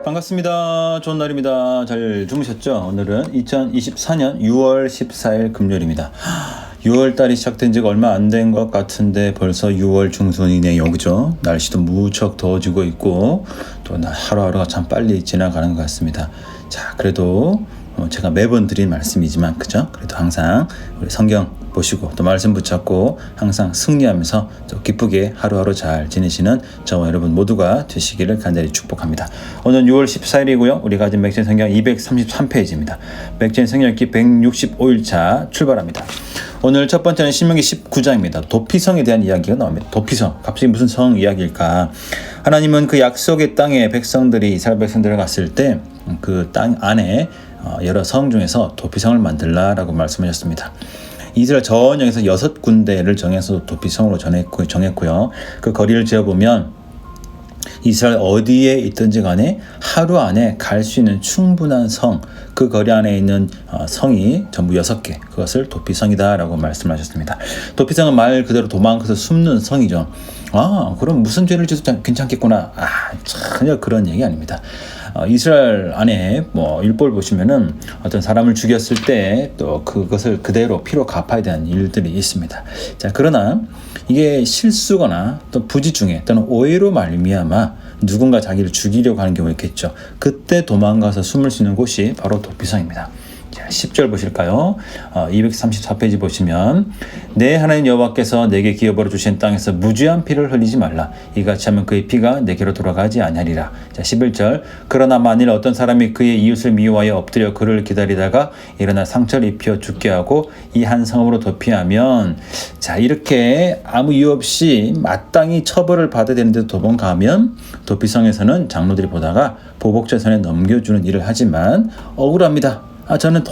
반갑습니다. 좋은 날입니다. 잘 주무셨죠? 오늘은 2024년 6월 14일 금요일입니다. 6월달이 시작된 지가 얼마 안 된 것 같은데 벌써 6월 중순이네요. 그죠? 날씨도 무척 더워지고 있고 또 하루하루가 참 빨리 지나가는 것 같습니다. 자, 그래도 제가 매번 드린 말씀이지만 그죠? 그래도 항상 우리 성경 보시고 또 말씀 붙잡고 항상 승리하면서 또 기쁘게 하루하루 잘 지내시는 저와 여러분 모두가 되시기를 간절히 축복합니다. 오늘 6월 14일이고요. 우리가 가진 맥주인 성경 233페이지입니다. 맥주인 성경 읽기 165일차 출발합니다. 오늘 첫 번째는 신명기 19장입니다. 도피성에 대한 이야기가 나옵니다. 도피성, 갑자기 무슨 성 이야기일까? 하나님은 그 약속의 땅에 백성들이 이스라엘 백성들을 갔을 때 그 땅 안에 여러 성 중에서 도피성을 만들라라고 말씀하셨습니다. 이스라엘 전역에서 6군데를 정해서 도피성으로 정했고요. 그 거리를 재어보면 이스라엘 어디에 있든지 간에 하루 안에 갈 수 있는 충분한 성, 그 거리 안에 있는 성이 전부 6개, 그것을 도피성이다라고 말씀하셨습니다. 도피성은 말 그대로 도망가서 숨는 성이죠. 그럼 무슨 죄를 지어도 괜찮겠구나. 전혀 그런 얘기 아닙니다. 이스라엘 안에 율법을 보시면은 어떤 사람을 죽였을 때 또 그것을 그대로 피로 갚아야 되는 일들이 있습니다. 자, 그러나 이게 실수거나 또 부지 중에 또는 오해로 말미암아 누군가 자기를 죽이려고 하는 경우가 있겠죠. 그때 도망가서 숨을 수 있는 곳이 바로 도피성입니다. 자, 10절 보실까요? 234페이지 보시면 내 하나님 여호와께서 내게 기업으로 주신 땅에서 무죄한 피를 흘리지 말라. 이같이 하면 그의 피가 내게로 돌아가지 아니하리라. 자, 11절 그러나 만일 어떤 사람이 그의 이웃을 미워하여 엎드려 그를 기다리다가 일어나 상처를 입혀 죽게 하고 이 한 성읍으로 도피하면, 자, 이렇게 아무 이유 없이 마땅히 처벌을 받아야 되는데도 도망가면 도피성에서는 장로들이 보다가 보복자선에 넘겨주는 일을 하지만 억울합니다. 저는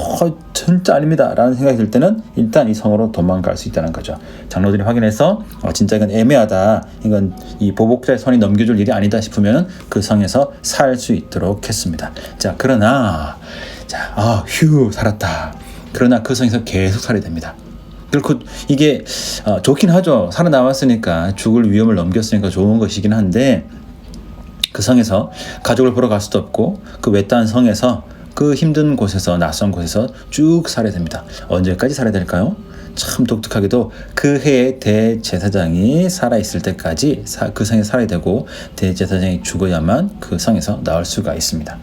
진짜 아닙니다 라는 생각이 들 때는 일단 이 성으로 도망갈 수 있다는 거죠. 장로들이 확인해서 진짜 이건 애매하다, 이건 이 보복자의 선이 넘겨줄 일이 아니다 싶으면 그 성에서 살 수 있도록 했습니다. 자, 그러나 살았다. 그러나 그 성에서 계속 살아야 됩니다. 그리고 이게 좋긴 하죠. 살아남았으니까, 죽을 위험을 넘겼으니까 좋은 것이긴 한데, 그 성에서 가족을 보러 갈 수도 없고 그 외딴 성에서 그 힘든 곳에서, 낯선 곳에서 쭉 살아야 됩니다. 언제까지 살아야 될까요? 참 독특하게도 그 해의 대제사장이 살아있을 때까지 그 성에 살아야 되고, 대제사장이 죽어야만 그 성에서 나올 수가 있습니다.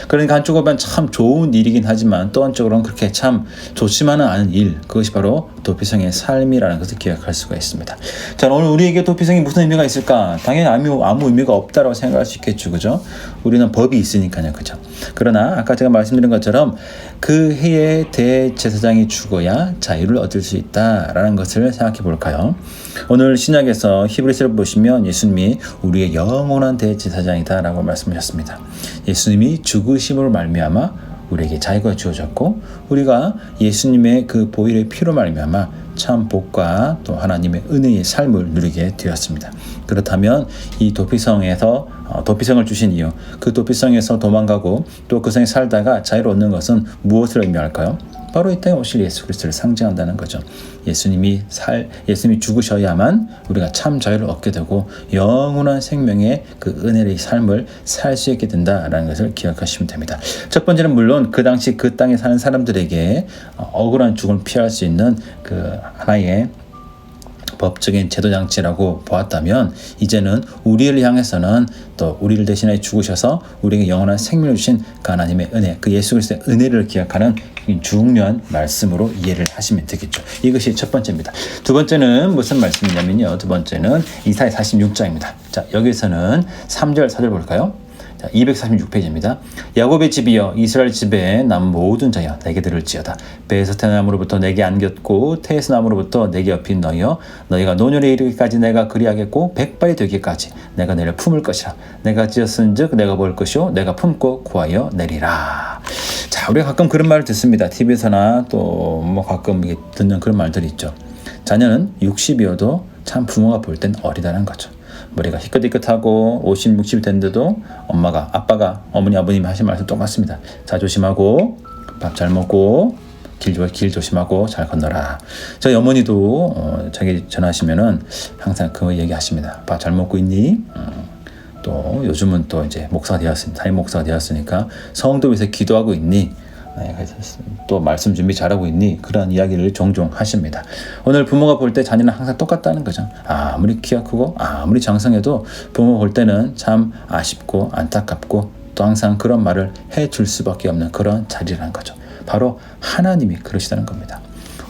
그러니까 한쪽으로 보면 참 좋은 일이긴 하지만 또 한쪽으로는 그렇게 참 좋지만은 않은 일, 그것이 바로 도피성의 삶이라는 것을 기억할 수가 있습니다. 자, 오늘 우리에게 도피성이 무슨 의미가 있을까? 당연히 아무 의미가 없다라고 생각할 수 있겠죠, 그죠? 우리는 법이 있으니까요, 그죠? 그러나 아까 제가 말씀드린 것처럼 그 해의 대제사장이 죽어야 자유를 얻을 수 있다라는 것을 생각해 볼까요? 오늘 신약에서 히브리서를 보시면 예수님이 우리의 영원한 대제사장이다라고 말씀하셨습니다. 예수님이 죽으심으로 말미암아 우리에게 자유가 주어졌고, 우리가 예수님의 그 보혈의 피로 말미암아 참 복과 또 하나님의 은혜의 삶을 누리게 되었습니다. 그렇다면 이 도피성을 주신 이유, 그 도피성에서 도망가고 또 그 성에 살다가 자유를 얻는 것은 무엇을 의미할까요? 바로 이 땅에 오실 예수 그리스도를 상징한다는 거죠. 예수님이 죽으셔야만 우리가 참 자유를 얻게 되고 영원한 생명의 그 은혜의 삶을 살 수 있게 된다라는 것을 기억하시면 됩니다. 첫 번째는 물론 그 당시 그 땅에 사는 사람들에게 억울한 죽음을 피할 수 있는 그 하나의 법적인 제도장치라고 보았다면, 이제는 우리를 향해서는 또 우리를 대신해 죽으셔서 우리에게 영원한 생명을 주신 그 하나님의 은혜, 그 예수 그리스도의 은혜를 기억하는 중요한 말씀으로 이해를 하시면 되겠죠. 이것이 첫 번째입니다. 두 번째는 무슨 말씀이냐면요, 두 번째는 이사야 46장입니다. 자, 여기서는 3절 4절 볼까요? 자, 246페이지입니다. 야곱의 집이여, 이스라엘 집에 남 모든 자여 내게 들을지어다. 베세트 나무로부터 내게 안겼고 테스 나무로부터 내게 엎인 너희여, 너희가 노년에 이르기까지 내가 그리하겠고 백발이 되기까지 내가 너희를 품을 것이라. 내가 지었은즉 내가 볼 것이요 내가 품고 구하여 내리라. 자, 우리가 가끔 그런 말을 듣습니다. TV에서나 또 가끔 듣는 그런 말들이 있죠. 자녀는 60이어도 참 부모가 볼 땐 어리다는 거죠. 머리가 희끗희끗하고 50, 60이 됐는데도 아빠가 어머니 아버님이 하신 말씀 똑같습니다. 자, 조심하고 밥 잘 먹고 길 조심하고 잘 건너라. 저희 어머니도 자기 전화하시면은 항상 그 얘기 하십니다. 밥 잘 먹고 있니? 또 요즘은 또 이제 목사가 되었습니다. 담임 목사가 되었으니까 성도 위해서 기도하고 있니? 그래서 또 말씀 준비 잘하고 있니? 그런 이야기를 종종 하십니다. 오늘 부모가 볼 때 자녀는 항상 똑같다는 거죠. 아무리 키가 크고 아무리 장성해도 부모 볼 때는 참 아쉽고 안타깝고 또 항상 그런 말을 해줄 수밖에 없는 그런 자리라는 거죠. 바로 하나님이 그러시다는 겁니다.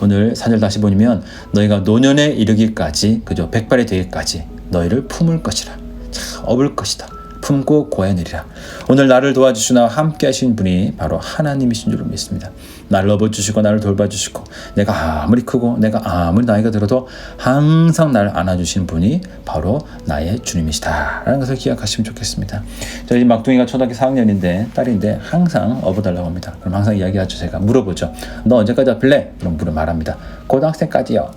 오늘 4절 다시 보면 너희가 노년에 이르기까지 그죠 백발이 되기까지 너희를 품을 것이라. 자, 업을 것이다. 품고 고해내리라. 오늘 나를 도와주시나 함께 하신 분이 바로 하나님이신 줄 믿습니다. 나를 업어주시고 나를 돌봐주시고 내가 아무리 크고 내가 아무리 나이가 들어도 항상 나를 안아주시는 분이 바로 나의 주님이시다 라는 것을 기억하시면 좋겠습니다. 저희 막둥이가 초등학교 4학년인데 딸인데 항상 업어달라고 합니다. 그럼 항상 이야기하죠. 제가 물어보죠. 너 언제까지 업힐래? 그럼 말합니다. 고등학생까지요.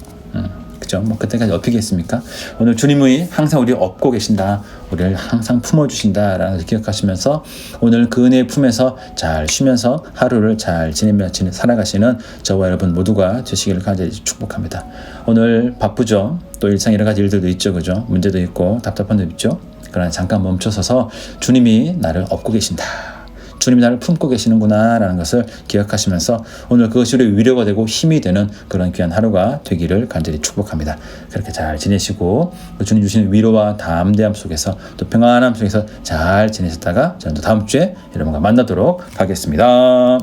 그죠? 뭐 그때까지 업히겠습니까? 오늘 주님이 항상 우리를 업고 계신다. 우리를 항상 품어주신다라는 것을 기억하시면서 오늘 그 은혜의 품에서 잘 쉬면서 하루를 잘 지내며 살아가시는 저와 여러분 모두가 되시기를 간절히 축복합니다. 오늘 바쁘죠? 또 일상 여러 가지 일들도 있죠. 그죠? 문제도 있고 답답한 점 있죠? 그러나 잠깐 멈춰서서 주님이 나를 업고 계신다. 주님이 나를 품고 계시는구나 라는 것을 기억하시면서 오늘 그것이 우리 위로가 되고 힘이 되는 그런 귀한 하루가 되기를 간절히 축복합니다. 그렇게 잘 지내시고 주님 주시는 위로와 담대함 속에서 또 평안함 속에서 잘 지내셨다가 저는 또 다음 주에 여러분과 만나도록 하겠습니다.